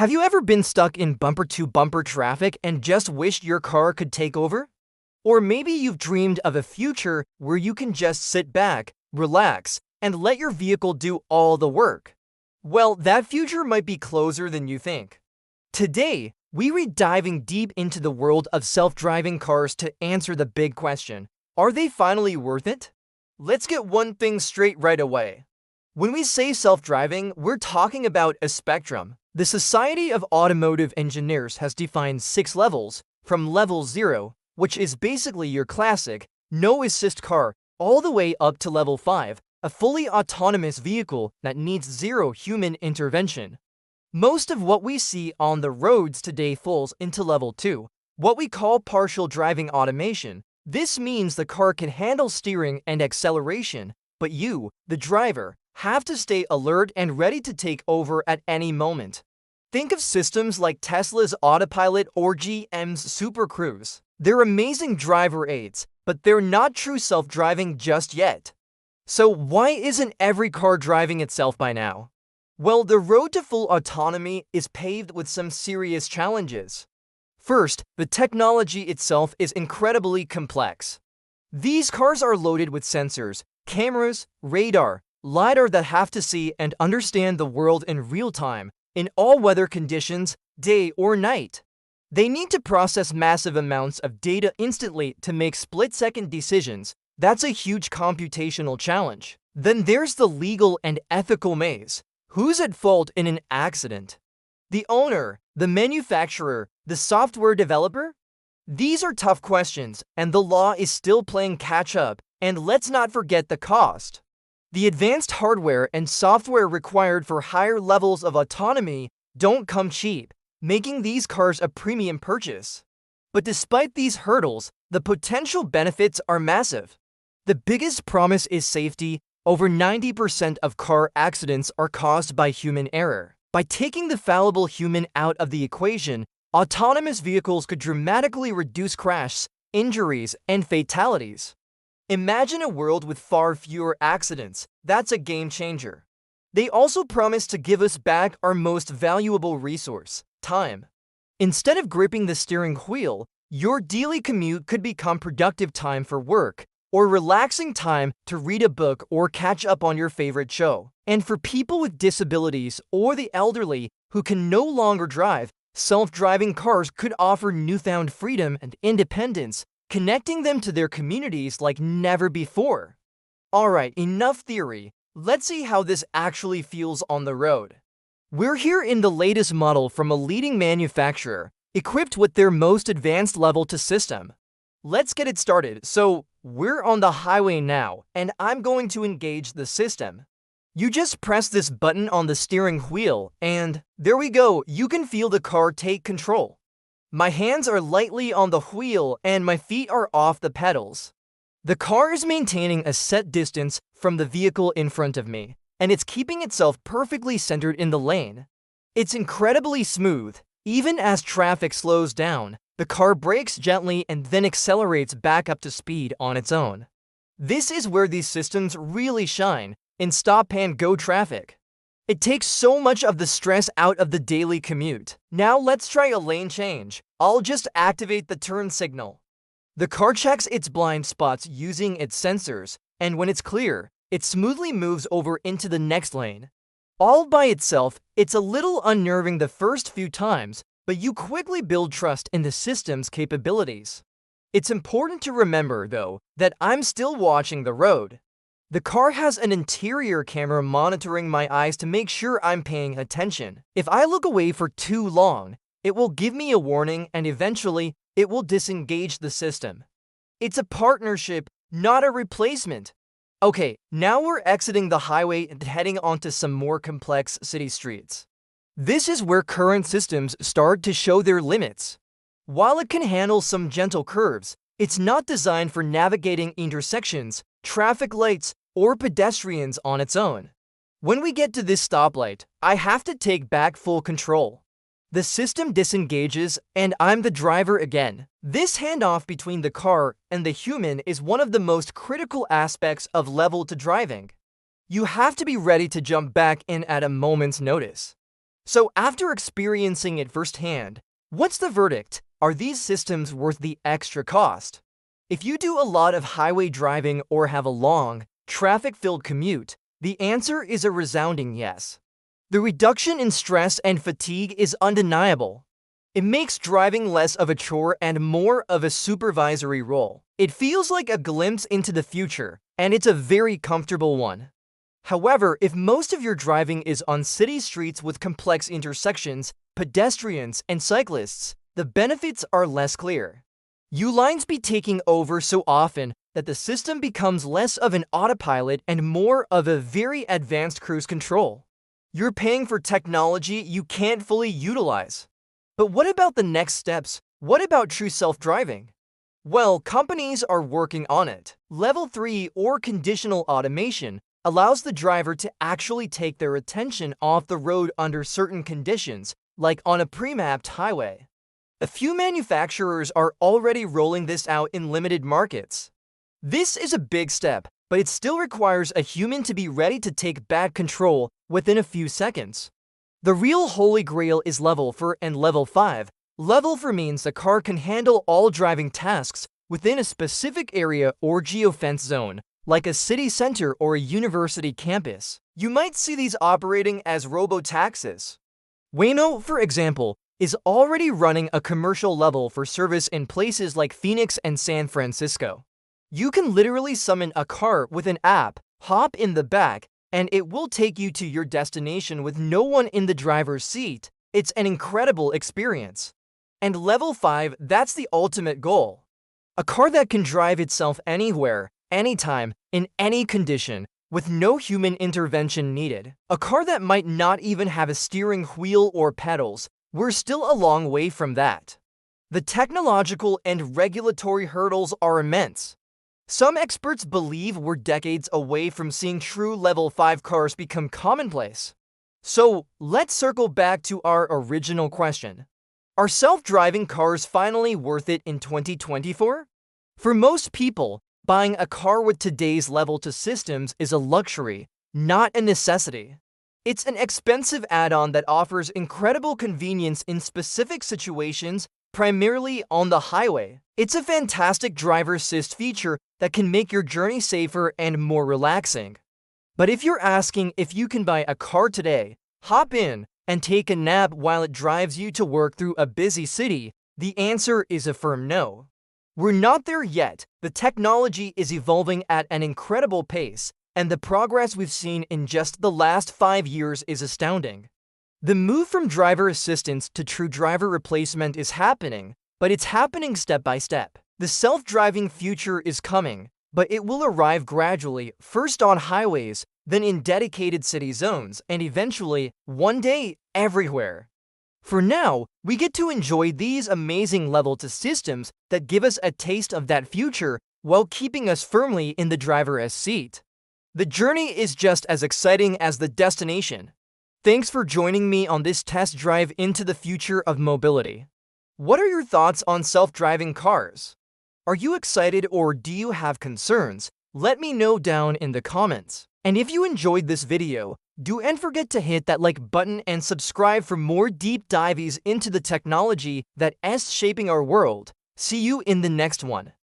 Have you ever been stuck in bumper-to-bumper traffic and just wished your car could take over? Or maybe you've dreamed of a future where you can just sit back, relax, and let your vehicle do all the work. Well, that future might be closer than you think. Today, we're diving deep into the world of self-driving cars to answer the big question, are they finally worth it? Let's get one thing straight right away. When we say self-driving, we're talking about a spectrum. The Society of Automotive Engineers has defined 6 levels, from level 0, which is basically your classic, no-assist car, all the way up to level 5, a fully autonomous vehicle that needs zero human intervention. Most of what we see on the roads today falls into level 2, what we call partial driving automation. This means the car can handle steering and acceleration, but you, the driver, have to stay alert and ready to take over at any moment. Think of systems like Tesla's Autopilot or GM's Super Cruise. They're amazing driver aids, but they're not true self-driving just yet. So why isn't every car driving itself by now? Well, the road to full autonomy is paved with some serious challenges. First, the technology itself is incredibly complex. These cars are loaded with sensors, cameras, radar, LiDAR that have to see and understand the world in real time, in all weather conditions, day or night. They need to process massive amounts of data instantly to make split-second decisions. That's a huge computational challenge. Then there's the legal and ethical maze. Who's at fault in an accident? The owner, the manufacturer, the software developer? These are tough questions, and the law is still playing catch-up, and let's not forget the cost. The advanced hardware and software required for higher levels of autonomy don't come cheap, making these cars a premium purchase. But despite these hurdles, the potential benefits are massive. The biggest promise is safety. Over 90% of car accidents are caused by human error. By taking the fallible human out of the equation, autonomous vehicles could dramatically reduce crashes, injuries, and fatalities. Imagine a world with far fewer accidents. That's a game changer. They also promise to give us back our most valuable resource, time. Instead of gripping the steering wheel, your daily commute could become productive time for work, or relaxing time to read a book or catch up on your favorite show. And for people with disabilities or the elderly who can no longer drive, self-driving cars could offer newfound freedom and independence, connecting them to their communities like never before. Alright, enough theory. Let's see how this actually feels on the road. We're here in the latest model from a leading manufacturer, equipped with their most advanced level 2 system. Let's get it started. So, we're on the highway now, and I'm going to engage the system. You just press this button on the steering wheel, and there we go, you can feel the car take control. My hands are lightly on the wheel and my feet are off the pedals. The car is maintaining a set distance from the vehicle in front of me, and it's keeping itself perfectly centered in the lane. It's incredibly smooth. Even as traffic slows down, the car brakes gently and then accelerates back up to speed on its own. This is where these systems really shine, in stop-and-go traffic. It takes so much of the stress out of the daily commute. Now let's try a lane change. I'll just activate the turn signal. The car checks its blind spots using its sensors, and when it's clear, it smoothly moves over into the next lane. All by itself, it's a little unnerving the first few times, but you quickly build trust in the system's capabilities. It's important to remember, though, that I'm still watching the road. The car has an interior camera monitoring my eyes to make sure I'm paying attention. If I look away for too long, it will give me a warning and eventually, it will disengage the system. It's a partnership, not a replacement. Okay, now we're exiting the highway and heading onto some more complex city streets. This is where current systems start to show their limits. While it can handle some gentle curves, it's not designed for navigating intersections, traffic lights, or pedestrians on its own. When we get to this stoplight, I have to take back full control. The system disengages, and I'm the driver again. This handoff between the car and the human is one of the most critical aspects of level 2 driving. You have to be ready to jump back in at a moment's notice. So after experiencing it firsthand, what's the verdict? Are these systems worth the extra cost? If you do a lot of highway driving or have a long, traffic-filled commute, the answer is a resounding yes. The reduction in stress and fatigue is undeniable. It makes driving less of a chore and more of a supervisory role. It feels like a glimpse into the future, and it's a very comfortable one. However, if most of your driving is on city streets with complex intersections, pedestrians, and cyclists, the benefits are less clear. You lines be taking over so often that the system becomes less of an autopilot and more of a very advanced cruise control. You're paying for technology you can't fully utilize. But what about the next steps? What about true self-driving? Well, companies are working on it. Level 3 or conditional automation allows the driver to actually take their attention off the road under certain conditions, like on a pre-mapped highway. A few manufacturers are already rolling this out in limited markets. This is a big step, but it still requires a human to be ready to take back control within a few seconds. The real holy grail is Level 4 and Level 5. Level 4 means the car can handle all driving tasks within a specific area or geofence zone, like a city center or a university campus. You might see these operating as robo-taxis. Waymo, for example, is already running a commercial level for service in places like Phoenix and San Francisco. You can literally summon a car with an app, hop in the back, and it will take you to your destination with no one in the driver's seat. It's an incredible experience. And Level 5, that's the ultimate goal. A car that can drive itself anywhere, anytime, in any condition, with no human intervention needed. A car that might not even have a steering wheel or pedals. We're still a long way from that. The technological and regulatory hurdles are immense. Some experts believe we're decades away from seeing true Level 5 cars become commonplace. So, let's circle back to our original question. Are self-driving cars finally worth it in 2024? For most people, buying a car with today's Level 2 systems is a luxury, not a necessity. It's an expensive add-on that offers incredible convenience in specific situations, primarily on the highway. It's a fantastic driver assist feature that can make your journey safer and more relaxing. But if you're asking if you can buy a car today, hop in, and take a nap while it drives you to work through a busy city, the answer is a firm no. We're not there yet. The technology is evolving at an incredible pace, and the progress we've seen in just the last 5 years is astounding. The move from driver assistance to true driver replacement is happening, but it's happening step by step. The self-driving future is coming, but it will arrive gradually, first on highways, then in dedicated city zones, and eventually, one day, everywhere. For now, we get to enjoy these amazing Level 2 systems that give us a taste of that future while keeping us firmly in the driver's seat. The journey is just as exciting as the destination. Thanks for joining me on this test drive into the future of mobility. What are your thoughts on self-driving cars? Are you excited or do you have concerns? Let me know down in the comments. And if you enjoyed this video, don't forget to hit that like button and subscribe for more deep dives into the technology that is shaping our world. See you in the next one.